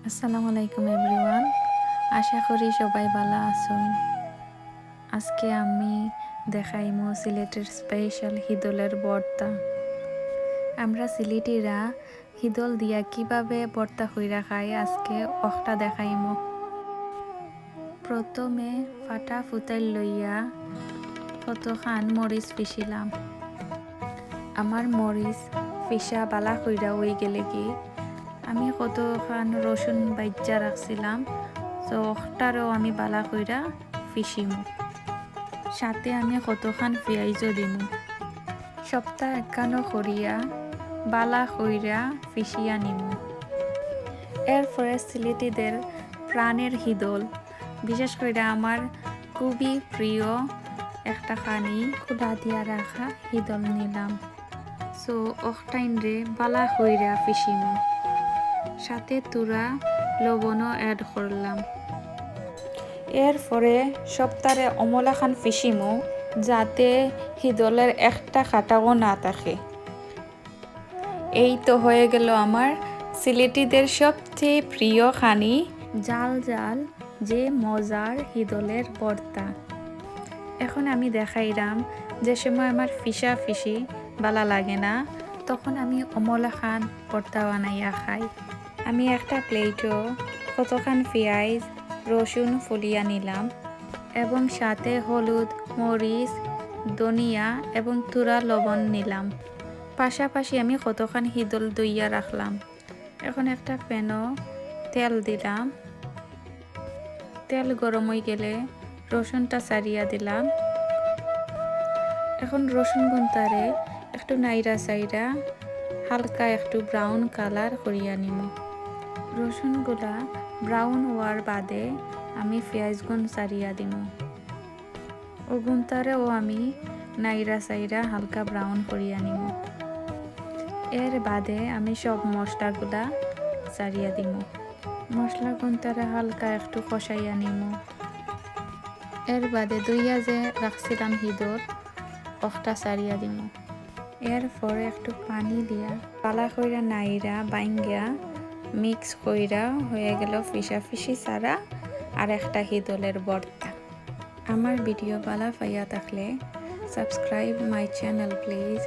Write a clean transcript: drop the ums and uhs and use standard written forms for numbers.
আসসালামু আলাইকুম এভরিওয়ান। আশা করি সবাই ভালো আছেন। আজকে আমি দেখাইমু সিলেটের স্পেশাল হিদলের ভর্তা। আমরা সিলেটিরা হিদল দিয়া কিভাবে ভর্তা কইরা খাই আজকে ওটা দেখাইমু। প্রথমে ফাটা ফুতাইল লইয়া কতখান মরিচ পিছিলাম। আমার মরিচ পিসা বালা কইরা হয়ে গেলে কি আমি কতখান রসুন বাইজ্জা রাখছিলাম, তো ওটারও আমি বালা কইরা ফিসিমু। সাথে আমি কতখান পেঁয়াজও দিমু। সপ্তাহ একানো করিয়া বালা কইরা ফিসিয়া নিমু। এরপরে সিলেটিদের প্রাণের হিদল, বিশেষ করে আমার খুবই প্রিয় একটা খানি খুদা দিয়া রাখা হিদল নিলাম। সো অকটাইন রে বালা কইরা ফিসিমু। সাথে তুরা লবণও অ্যাড করলাম। এরপরে সপ্তাহে অমলাখান ফিসিমু, যাতে হিদলের একটা কাটাও না থাকে। এই তো হয়ে গেল আমার সিলেটিদের সবচেয়ে প্রিয় খানি জাল জাল যে মজার হিদলের ভর্তা। এখন আমি দেখাইলাম যে সময় আমার ফিসা ফিসি বালা লাগে না, তখন আমি অমলাখান ভর্তা বানাইয়া খাই। আমি একটা প্লেটও কতখান পেঁয়াজ রসুন ফুলিয়া নিলাম এবং সাথে হলুদ মরিচ ধনিয়া এবং তুরা লবণ নিলাম। পাশাপাশি আমি কতখান হিদল দইয়া রাখলাম। এখন একটা প্যানও তেল দিলাম। তেল গরম হয়ে গেলে রসুনটা ছাড়িয়া দিলাম। এখন রসুন গুন্তারে একটু নাইরা সাইরা হালকা একটু ব্রাউন কালার করিয়া নিব। রসুনগুলা ব্রাউন হওয়ার বাদে আমি পেঁয়াজ গুন ছাড়িয়া দিব। ও গুন্তারেও আমি নাইরা সাইরা হালকা ব্রাউন করিয়া নিব। এর বাদে আমি সব মশলাগুলা ছাড়িয়া দিব। মশলা গুন্তারে হালকা একটু কষাইয়া নিব। এর বাদে দইয়া যে রাখছিলাম হিদল ওটা ছাড়িয়া দিব। এরপরে একটু পানি দিয়া পালা কইরা নাইরা বাইঙ্গা মিক্স কইরা হয়ে গেল ফিসা ফিসি ছাড়া আর একটা হিদলের ভর্তা। আমার ভিডিও ভালো পাইয়া থাকলে সাবস্ক্রাইব মাই চ্যানেল প্লিজ।